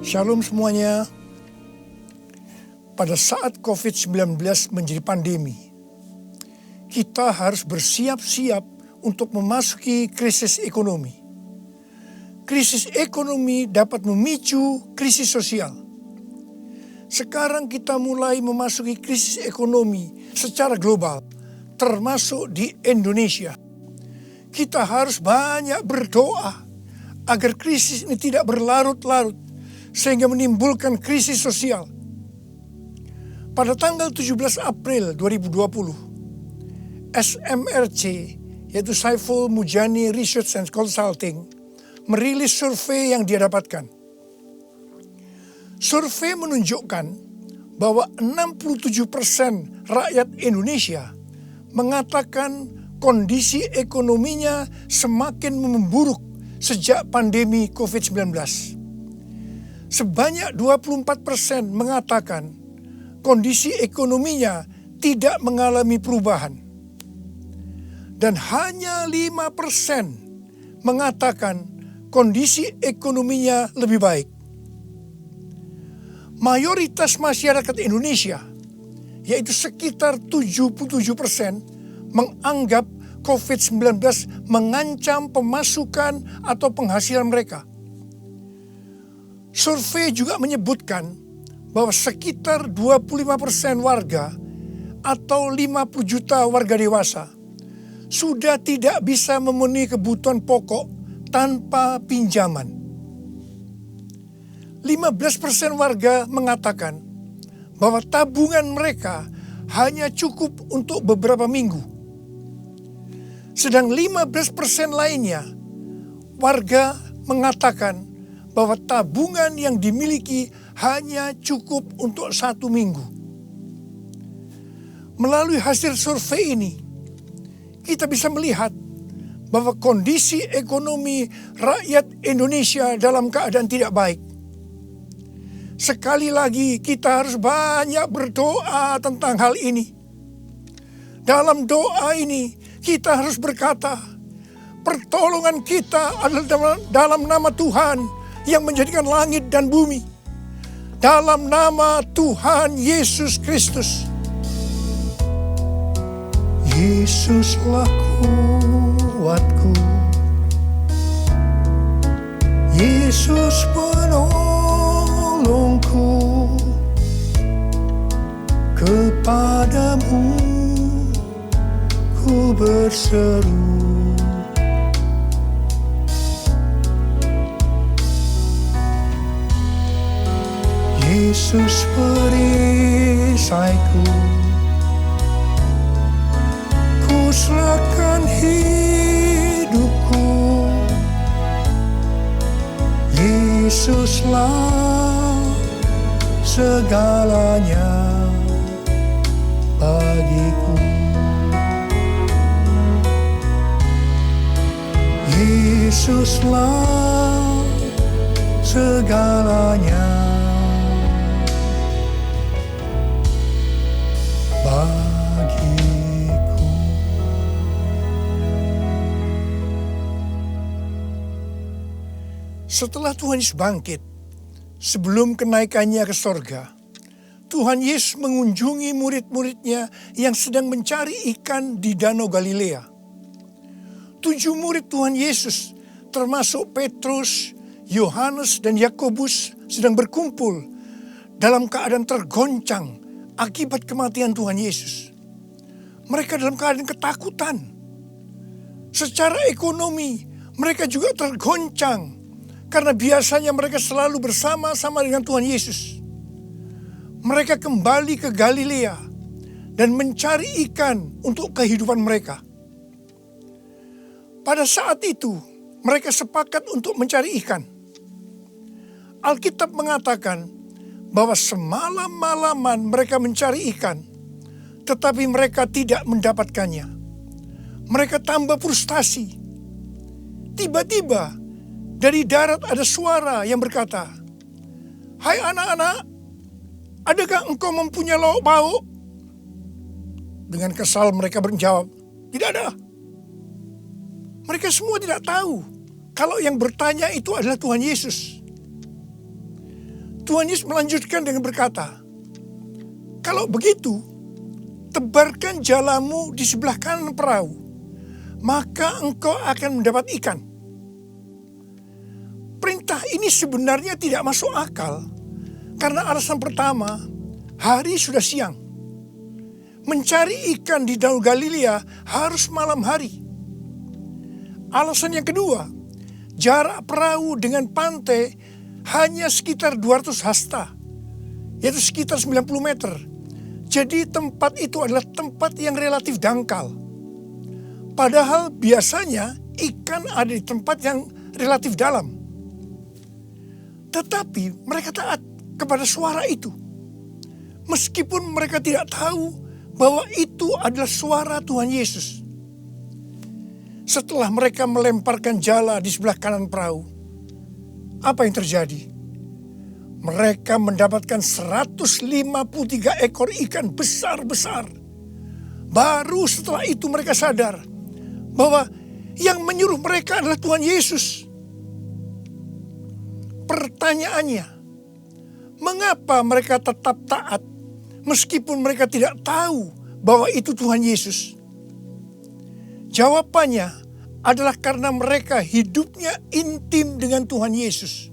Shalom semuanya. Pada saat COVID-19 menjadi pandemi, kita harus bersiap-siap untuk memasuki krisis ekonomi. Krisis ekonomi dapat memicu krisis sosial. Sekarang kita mulai memasuki krisis ekonomi secara global, termasuk di Indonesia. Kita harus banyak berdoa agar krisis ini tidak berlarut-larut sehingga menimbulkan krisis sosial. Pada tanggal 17 April 2020, SMRC, yaitu Saiful Mujani Research and Consulting, merilis survei yang dia dapatkan. Survei menunjukkan bahwa 67% rakyat Indonesia mengatakan kondisi ekonominya semakin memburuk sejak pandemi COVID-19. Sebanyak 24% mengatakan kondisi ekonominya tidak mengalami perubahan. Dan hanya 5% mengatakan kondisi ekonominya lebih baik. Mayoritas masyarakat Indonesia, yaitu sekitar 77%, menganggap COVID-19 mengancam pemasukan atau penghasilan mereka. Survei juga menyebutkan bahwa sekitar 25% warga atau 50 juta warga dewasa sudah tidak bisa memenuhi kebutuhan pokok tanpa pinjaman. 15% warga mengatakan bahwa tabungan mereka hanya cukup untuk beberapa minggu. Sedang 15% lainnya warga mengatakan bahwa tabungan yang dimiliki hanya cukup untuk 1 minggu. Melalui hasil survei ini, kita bisa melihat bahwa kondisi ekonomi rakyat Indonesia dalam keadaan tidak baik. Sekali lagi kita harus banyak berdoa tentang hal ini. Dalam doa ini kita harus berkata, pertolongan kita adalah dalam nama Tuhan yang menjadikan langit dan bumi. Dalam nama Tuhan Yesus Kristus. Yesuslah kuatku, Yesus penolongku, kepadamu ku berseru. Yesus perisaiku, ku serahkan hidupku. Yesuslah segalanya bagiku. Yesuslah segalanya bagiku. Setelah Tuhan Yesus bangkit, sebelum kenaikannya ke sorga, Tuhan Yesus mengunjungi murid-muridnya yang sedang mencari ikan di Danau Galilea. 7 murid Tuhan Yesus, termasuk Petrus, Yohanes, dan Yakobus, sedang berkumpul dalam keadaan tergoncang akibat kematian Tuhan Yesus. Mereka dalam keadaan ketakutan. Secara ekonomi, mereka juga tergoncang karena biasanya mereka selalu bersama-sama dengan Tuhan Yesus. Mereka kembali ke Galilea dan mencari ikan untuk kehidupan mereka. Pada saat itu, mereka sepakat untuk mencari ikan. Alkitab mengatakan bahwa semalam-malaman mereka mencari ikan, tetapi mereka tidak mendapatkannya. Mereka tambah frustasi. Tiba-tiba dari darat ada suara yang berkata, "Hai anak-anak, adakah engkau mempunyai lauk pauk?" Dengan kesal mereka menjawab, "Tidak ada." Mereka semua tidak tahu kalau yang bertanya itu adalah Tuhan Yesus. Tuhan Yesus melanjutkan dengan berkata, "Kalau begitu, tebarkan jalamu di sebelah kanan perahu, maka engkau akan mendapat ikan." Perintah ini sebenarnya tidak masuk akal karena alasan pertama, hari sudah siang. Mencari ikan di Danau Galilea harus malam hari. Alasan yang kedua, jarak perahu dengan pantai hanya sekitar 200 hasta, yaitu sekitar 90 meter. Jadi tempat itu adalah tempat yang relatif dangkal. Padahal biasanya ikan ada di tempat yang relatif dalam. Tetapi mereka taat kepada suara itu. Meskipun mereka tidak tahu bahwa itu adalah suara Tuhan Yesus. Setelah mereka melemparkan jala di sebelah kanan perahu, apa yang terjadi? Mereka mendapatkan 153 ekor ikan besar-besar. Baru setelah itu mereka sadar bahwa yang menyuruh mereka adalah Tuhan Yesus. Pertanyaannya, mengapa mereka tetap taat meskipun mereka tidak tahu bahwa itu Tuhan Yesus? Jawabannya adalah karena mereka hidupnya intim dengan Tuhan Yesus.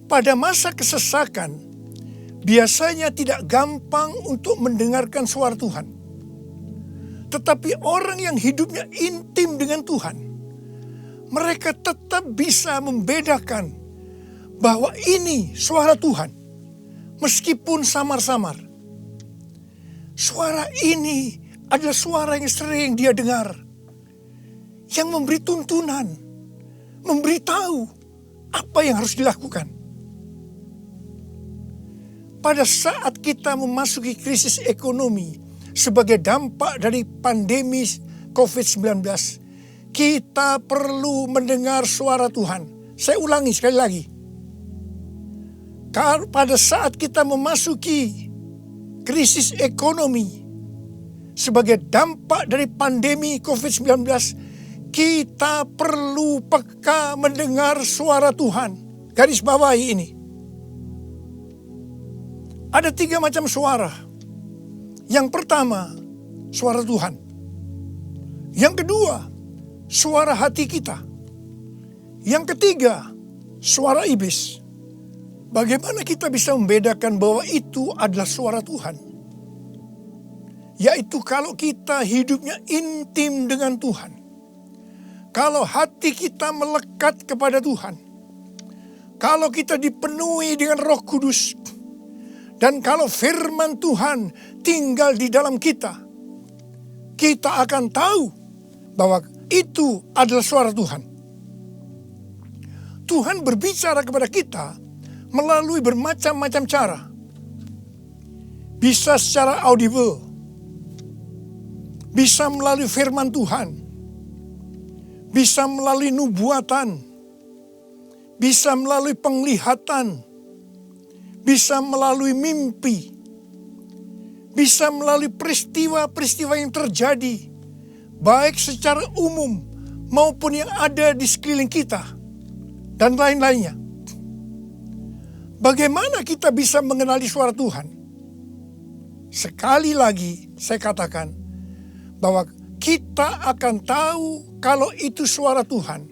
Pada masa kesesakan, biasanya tidak gampang untuk mendengarkan suara Tuhan. Tetapi orang yang hidupnya intim dengan Tuhan, mereka tetap bisa membedakan bahwa ini suara Tuhan, meskipun samar-samar. Suara ini adalah suara yang sering dia dengar, yang memberi tuntunan, memberitahu apa yang harus dilakukan. Pada saat kita memasuki krisis ekonomi sebagai dampak dari pandemi COVID-19, kita perlu mendengar suara Tuhan. Saya ulangi sekali lagi. Pada saat kita memasuki krisis ekonomi sebagai dampak dari pandemi COVID-19, kita perlu peka mendengar suara Tuhan. Garis bawahi ini. Ada 3 macam suara. Yang pertama, suara Tuhan. Yang kedua, suara hati kita. Yang ketiga, suara iblis. Bagaimana kita bisa membedakan bahwa itu adalah suara Tuhan? Yaitu kalau kita hidupnya intim dengan Tuhan. Kalau hati kita melekat kepada Tuhan. Kalau kita dipenuhi dengan Roh Kudus. Dan kalau firman Tuhan tinggal di dalam kita. Kita akan tahu bahwa itu adalah suara Tuhan. Tuhan berbicara kepada kita melalui bermacam-macam cara. Bisa secara audible. Bisa melalui firman Tuhan. Bisa melalui nubuatan. Bisa melalui penglihatan. Bisa melalui mimpi. Bisa melalui peristiwa-peristiwa yang terjadi. Baik secara umum maupun yang ada di sekeliling kita. Dan lain-lainnya. Bagaimana kita bisa mengenali suara Tuhan? Sekali lagi saya katakan bahwa kita akan tahu kalau itu suara Tuhan.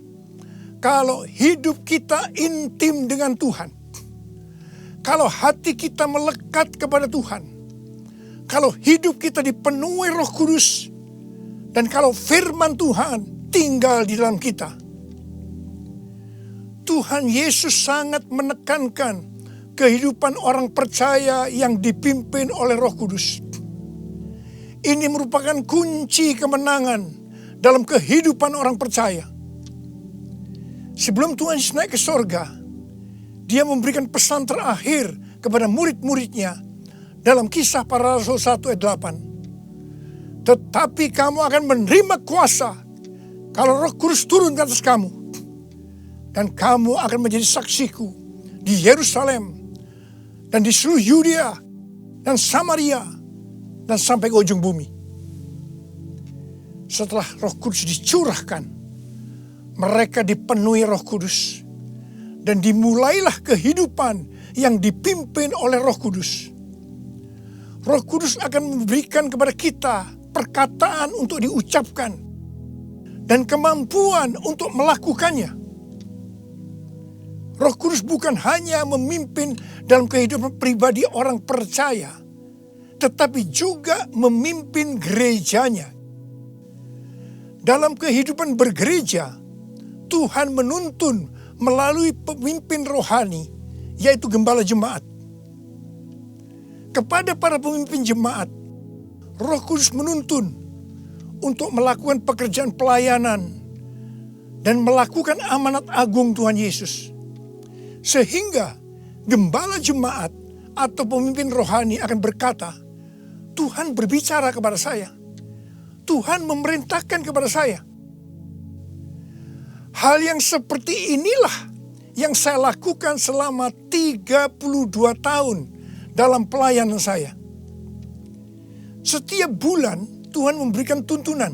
Kalau hidup kita intim dengan Tuhan. Kalau hati kita melekat kepada Tuhan. Kalau hidup kita dipenuhi Roh Kudus. Dan kalau firman Tuhan tinggal di dalam kita. Tuhan Yesus sangat menekankan kehidupan orang percaya yang dipimpin oleh Roh Kudus. Ini merupakan kunci kemenangan dalam kehidupan orang percaya. Sebelum Tuhan Yesus naik ke sorga, dia memberikan pesan terakhir kepada murid-muridnya dalam Kisah Para Rasul 1 ayat 8. Tetapi kamu akan menerima kuasa kalau Roh Kudus turun ke atas kamu. Dan kamu akan menjadi saksiku di Yerusalem dan di seluruh Yudea dan Samaria dan sampai ke ujung bumi. Setelah Roh Kudus dicurahkan mereka dipenuhi Roh Kudus. Dan dimulailah kehidupan yang dipimpin oleh Roh Kudus. Roh Kudus akan memberikan kepada kita perkataan untuk diucapkan dan kemampuan untuk melakukannya. Roh Kudus bukan hanya memimpin dalam kehidupan pribadi orang percaya, tetapi juga memimpin gerejanya. Dalam kehidupan bergereja, Tuhan menuntun melalui pemimpin rohani, yaitu gembala jemaat. Kepada para pemimpin jemaat, Roh Kudus menuntun untuk melakukan pekerjaan pelayanan dan melakukan amanat agung Tuhan Yesus. Sehingga gembala jemaat atau pemimpin rohani akan berkata, Tuhan berbicara kepada saya. Tuhan memerintahkan kepada saya. Hal yang seperti inilah yang saya lakukan selama 32 tahun dalam pelayanan saya. Setiap bulan Tuhan memberikan tuntunan.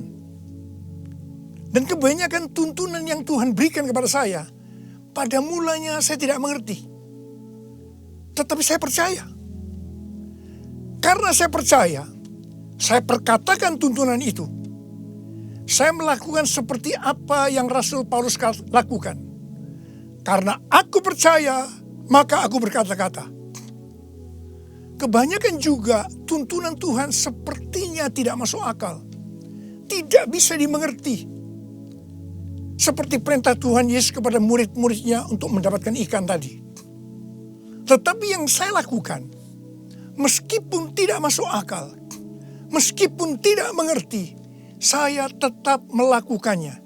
Dan kebanyakan tuntunan yang Tuhan berikan kepada saya, pada mulanya saya tidak mengerti. Tetapi saya percaya. Karena saya percaya, saya perkatakan tuntunan itu. Saya melakukan seperti apa yang Rasul Paulus lakukan. Karena aku percaya, maka aku berkata-kata. Kebanyakan juga tuntunan Tuhan sepertinya tidak masuk akal. Tidak bisa dimengerti. Seperti perintah Tuhan Yesus kepada murid-muridnya untuk mendapatkan ikan tadi. Tetapi yang saya lakukan, meskipun tidak masuk akal, meskipun tidak mengerti, saya tetap melakukannya.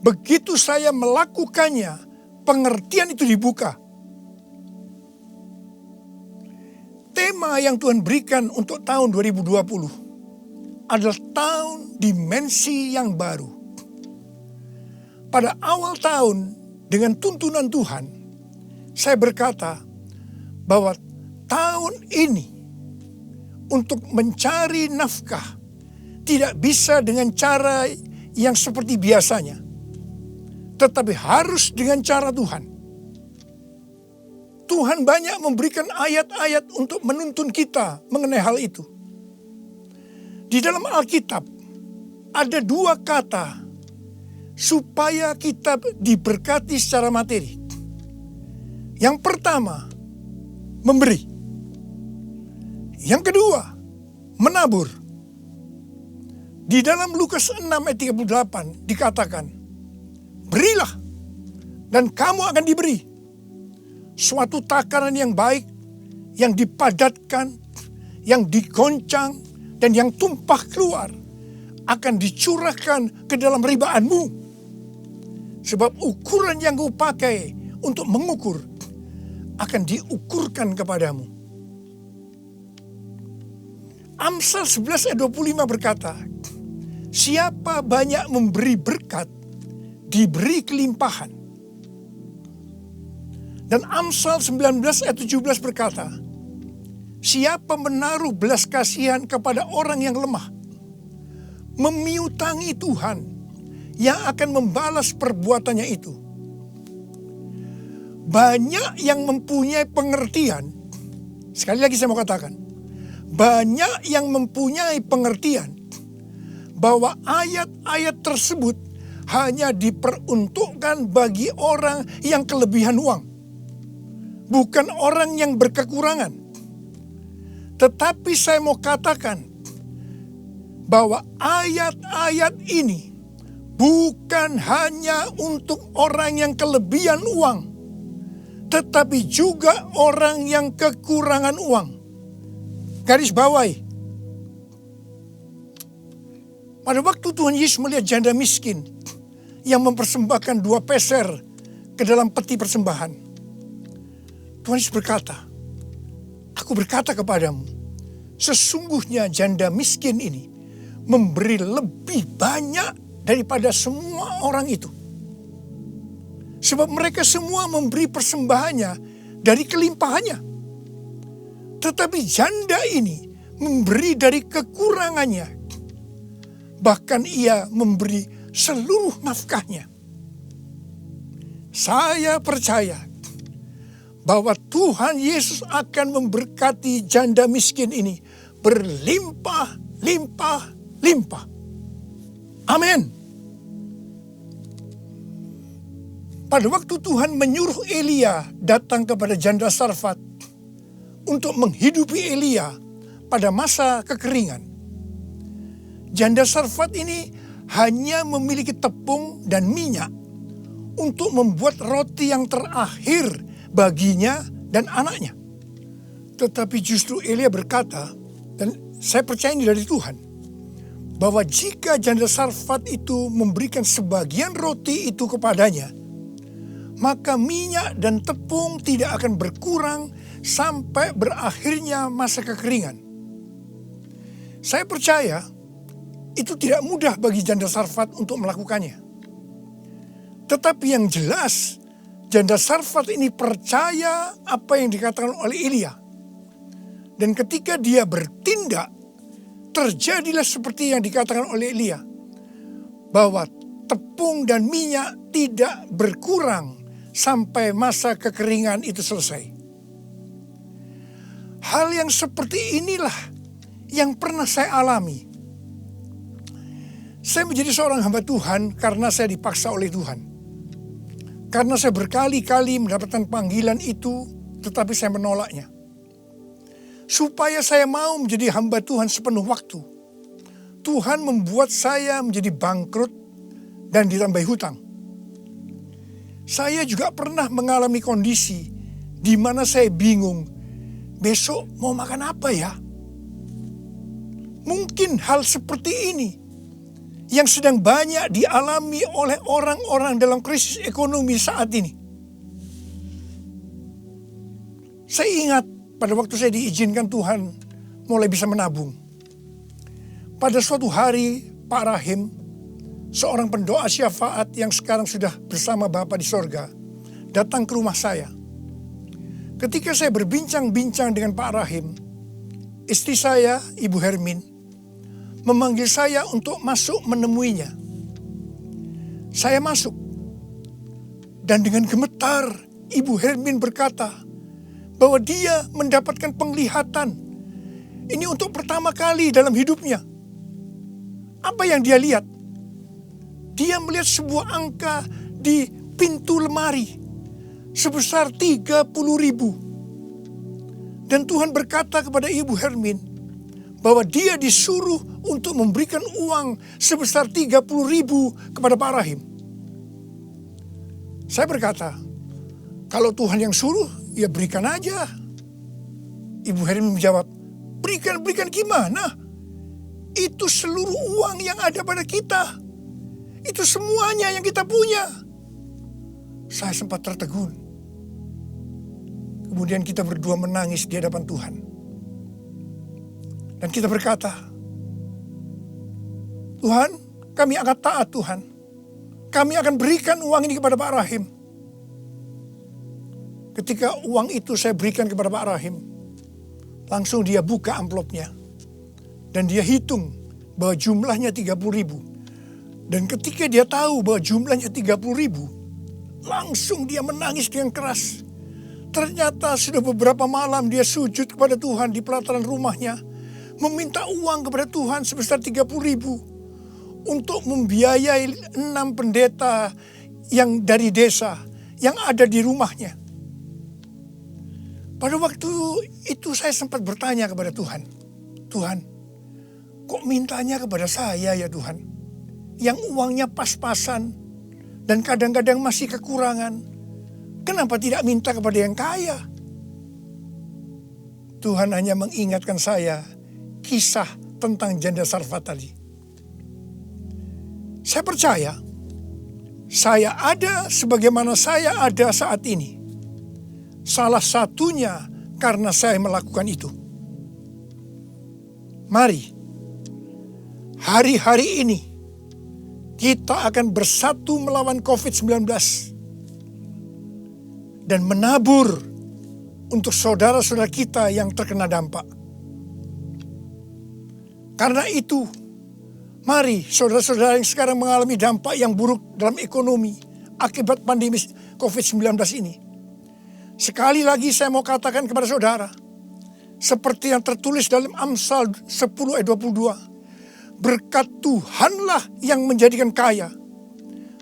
Begitu saya melakukannya, pengertian itu dibuka. Tema yang Tuhan berikan untuk tahun 2020 adalah tahun dimensi yang baru. Pada awal tahun dengan tuntunan Tuhan, saya berkata bahwa tahun ini untuk mencari nafkah tidak bisa dengan cara yang seperti biasanya, tetapi harus dengan cara Tuhan. Tuhan banyak memberikan ayat-ayat untuk menuntun kita mengenai hal itu. Di dalam Alkitab ada 2 kata supaya kita diberkati secara materi. Yang pertama, memberi. Yang kedua, menabur. Di dalam Lukas 6 ayat 38 dikatakan, berilah dan kamu akan diberi. Suatu takaran yang baik, yang dipadatkan, yang digoncang, dan yang tumpah keluar akan dicurahkan ke dalam ribaanmu. Sebab ukuran yang kau pakai untuk mengukur akan diukurkan kepadamu. Amsal 11 ayat 25 berkata, siapa banyak memberi berkat, diberi kelimpahan. Dan Amsal 19 ayat 17 berkata, siapa menaruh belas kasihan kepada orang yang lemah, memiutangi Tuhan yang akan membalas perbuatannya itu. Banyak yang mempunyai pengertian, sekali lagi saya mau katakan, banyak yang mempunyai pengertian bahwa ayat-ayat tersebut hanya diperuntukkan bagi orang yang kelebihan uang, bukan orang yang berkekurangan. Tetapi saya mau katakan bahwa ayat-ayat ini bukan hanya untuk orang yang kelebihan uang, tetapi juga orang yang kekurangan uang. Garis bawahi. Pada waktu Tuhan Yesus melihat janda miskin yang mempersembahkan 2 peser ke dalam peti persembahan, Tuhan Yesus berkata, aku berkata kepadamu, sesungguhnya janda miskin ini memberi lebih banyak daripada semua orang itu. Sebab mereka semua memberi persembahannya dari kelimpahannya. Tetapi janda ini memberi dari kekurangannya. Bahkan ia memberi seluruh nafkahnya. Saya percaya bahwa Tuhan Yesus akan memberkati janda miskin ini berlimpah, limpah, limpah. Amin. Pada waktu Tuhan menyuruh Elia datang kepada janda Sarfat untuk menghidupi Elia pada masa kekeringan, janda Sarfat ini hanya memiliki tepung dan minyak untuk membuat roti yang terakhir baginya dan anaknya. Tetapi justru Elia berkata, dan saya percaya ini dari Tuhan, bahwa jika janda Sarfat itu memberikan sebagian roti itu kepadanya, maka minyak dan tepung tidak akan berkurang sampai berakhirnya masa kekeringan. Saya percaya itu tidak mudah bagi janda Sarfat untuk melakukannya. Tetapi yang jelas, janda Sarfat ini percaya apa yang dikatakan oleh Elia. Dan ketika dia bertindak, terjadilah seperti yang dikatakan oleh Elia, bahwa tepung dan minyak tidak berkurang sampai masa kekeringan itu selesai. Hal yang seperti inilah yang pernah saya alami. Saya menjadi seorang hamba Tuhan karena saya dipaksa oleh Tuhan. Karena saya berkali-kali mendapatkan panggilan itu, tetapi saya menolaknya. Supaya saya mau menjadi hamba Tuhan sepenuh waktu, Tuhan membuat saya menjadi bangkrut dan ditambah hutang. Saya juga pernah mengalami kondisi di mana saya bingung, besok mau makan apa ya? Mungkin hal seperti ini yang sedang banyak dialami oleh orang-orang dalam krisis ekonomi saat ini. Saya ingat pada waktu saya diizinkan Tuhan mulai bisa menabung. Pada suatu hari Pak Rahim, seorang pendoa syafaat yang sekarang sudah bersama Bapa di sorga, datang ke rumah saya. Ketika saya berbincang-bincang dengan Pak Rahim, istri saya, Ibu Hermin, memanggil saya untuk masuk menemuinya. Saya masuk, dan dengan gemetar Ibu Hermin berkata bahwa dia mendapatkan penglihatan. Ini untuk pertama kali dalam hidupnya. Apa yang dia lihat? Dia melihat sebuah angka di pintu lemari sebesar 30.000. Dan Tuhan berkata kepada Ibu Hermin bahwa dia disuruh untuk memberikan uang sebesar 30.000 kepada Pak Rahim. Saya berkata, kalau Tuhan yang suruh, ya berikan aja. Ibu Hermin menjawab, berikan gimana? Itu seluruh uang yang ada pada kita. Itu semuanya yang kita punya. Saya sempat tertegun. Kemudian kita berdua menangis di hadapan Tuhan. Dan kita berkata, Tuhan, kami akan taat Tuhan. Kami akan berikan uang ini kepada Pak Rahim. Ketika uang itu saya berikan kepada Pak Rahim, langsung dia buka amplopnya. Dan dia hitung bahwa jumlahnya 30.000. Dan ketika dia tahu bahwa jumlahnya 30.000, langsung dia menangis dengan keras. Ternyata sudah beberapa malam dia sujud kepada Tuhan di pelataran rumahnya, meminta uang kepada Tuhan sebesar 30.000 untuk membiayai 6 pendeta yang dari desa yang ada di rumahnya. Pada waktu itu saya sempat bertanya kepada Tuhan, Tuhan, kok mintanya kepada saya ya Tuhan? Yang uangnya pas-pasan dan kadang-kadang masih kekurangan. Kenapa tidak minta kepada yang kaya? Tuhan hanya mengingatkan saya kisah tentang janda Sarfat tadi. Saya percaya saya ada sebagaimana saya ada saat ini. Salah satunya karena saya melakukan itu. Mari, hari-hari ini kita akan bersatu melawan COVID-19 dan menabur untuk saudara-saudara kita yang terkena dampak. Karena itu, mari saudara-saudara yang sekarang mengalami dampak yang buruk dalam ekonomi, akibat pandemi COVID-19 ini. Sekali lagi saya mau katakan kepada saudara, seperti yang tertulis dalam Amsal 10 ayat 22. Berkat Tuhanlah yang menjadikan kaya.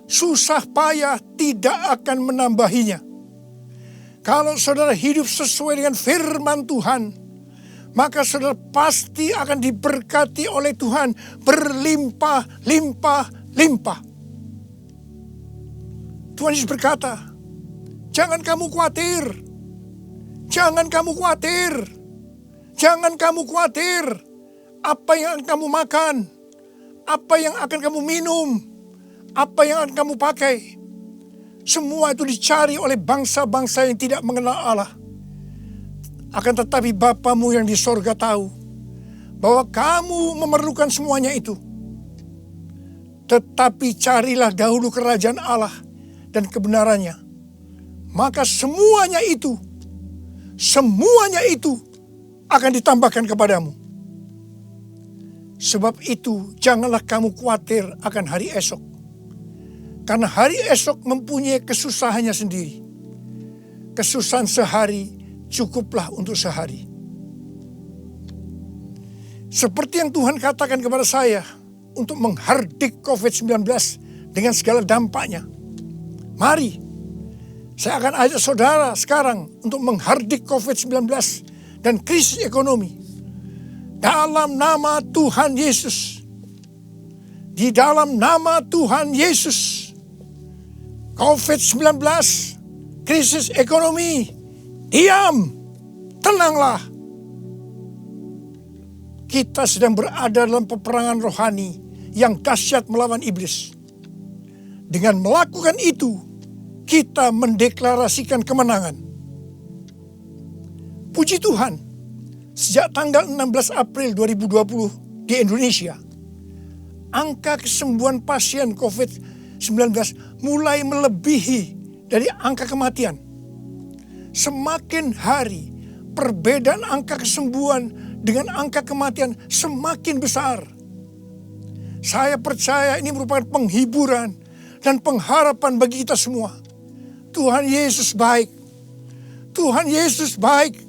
Susah payah tidak akan menambahinya. Kalau saudara hidup sesuai dengan firman Tuhan, maka saudara pasti akan diberkati oleh Tuhan berlimpah, limpah, limpah. Tuhan Yesus berkata, jangan kamu khawatir. Jangan kamu khawatir. Jangan kamu khawatir. Apa yang akan kamu makan? Apa yang akan kamu minum? Apa yang akan kamu pakai? Semua itu dicari oleh bangsa-bangsa yang tidak mengenal Allah. Akan tetapi Bapamu yang di sorga tahu bahwa kamu memerlukan semuanya itu. Tetapi carilah dahulu kerajaan Allah dan kebenarannya. Maka semuanya itu akan ditambahkan kepadamu. Sebab itu janganlah kamu khawatir akan hari esok. Karena hari esok mempunyai kesusahannya sendiri. Kesusahan sehari cukuplah untuk sehari. Seperti yang Tuhan katakan kepada saya untuk menghardik COVID-19 dengan segala dampaknya. Mari, saya akan ajak saudara sekarang untuk menghardik COVID-19 dan krisis ekonomi. Dalam nama Tuhan Yesus. Di dalam nama Tuhan Yesus. COVID-19, krisis ekonomi, diam, tenanglah. Kita sedang berada dalam peperangan rohani yang dahsyat melawan iblis. Dengan melakukan itu, kita mendeklarasikan kemenangan. Puji Tuhan, sejak tanggal 16 April 2020 di Indonesia, angka kesembuhan pasien COVID-19 mulai melebihi dari angka kematian. Semakin hari, perbedaan angka kesembuhan dengan angka kematian semakin besar. Saya percaya ini merupakan penghiburan dan pengharapan bagi kita semua. Tuhan Yesus baik. Tuhan Yesus baik.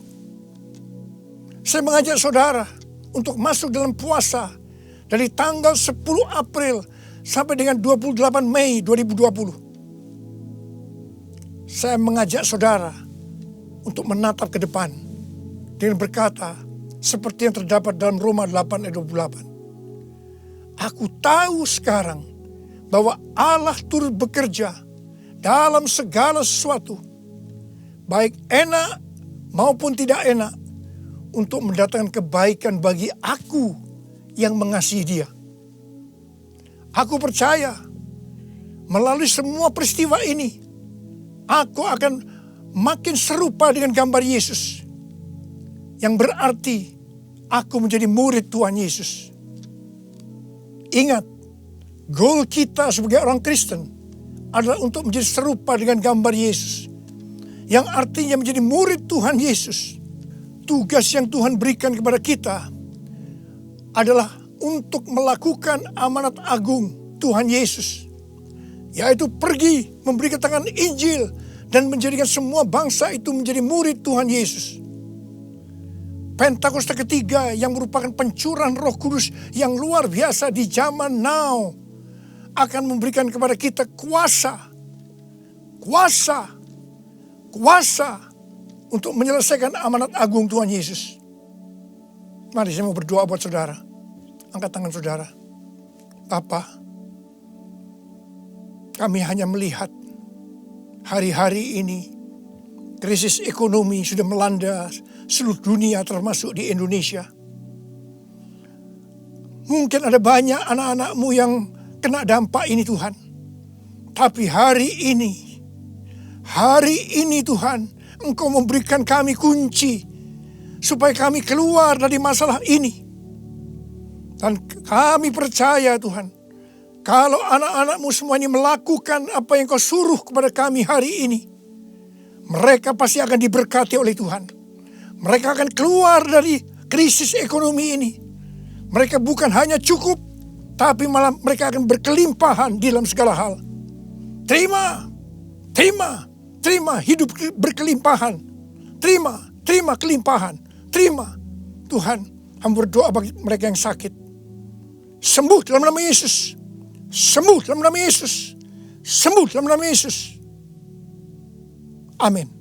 Saya mengajak saudara untuk masuk dalam puasa dari tanggal 10 April sampai dengan 28 Mei 2020. Saya mengajak saudara untuk menatap ke depan dengan berkata seperti yang terdapat dalam Roma 8 ayat 28. Aku tahu sekarang bahwa Allah turut bekerja dalam segala sesuatu, baik enak maupun tidak enak, untuk mendatangkan kebaikan bagi aku yang mengasihi Dia. Aku percaya melalui semua peristiwa ini, aku akan makin serupa dengan gambar Yesus, yang berarti aku menjadi murid Tuhan Yesus. Ingat, goal kita sebagai orang Kristen adalah untuk menjadi serupa dengan gambar Yesus, yang artinya menjadi murid Tuhan Yesus. Tugas yang Tuhan berikan kepada kita adalah untuk melakukan amanat agung Tuhan Yesus, yaitu pergi memberi keterangan Injil dan menjadikan semua bangsa itu menjadi murid Tuhan Yesus. Pentakosta ketiga yang merupakan pencurahan Roh Kudus yang luar biasa di zaman now akan memberikan kepada kita kuasa untuk menyelesaikan amanat agung Tuhan Yesus. Mari saya mau berdoa buat saudara. Angkat tangan saudara. Bapa, kami hanya melihat hari-hari ini krisis ekonomi sudah melanda seluruh dunia termasuk di Indonesia. Mungkin ada banyak anak-anak-Mu yang kena dampak ini Tuhan. Tapi hari ini Tuhan, Engkau memberikan kami kunci supaya kami keluar dari masalah ini. Dan kami percaya Tuhan, kalau anak-anak-Mu semua ini melakukan apa yang Kau suruh kepada kami hari ini, mereka pasti akan diberkati oleh Tuhan. Mereka akan keluar dari krisis ekonomi ini. Mereka bukan hanya cukup, tapi malah mereka akan berkelimpahan di dalam segala hal. Terima Terima hidup berkelimpahan. Terima kelimpahan. Terima. Tuhan, hamba berdoa bagi mereka yang sakit. Sembuh dalam nama Yesus. Sembuh dalam nama Yesus. Sembuh dalam nama Yesus. Amin.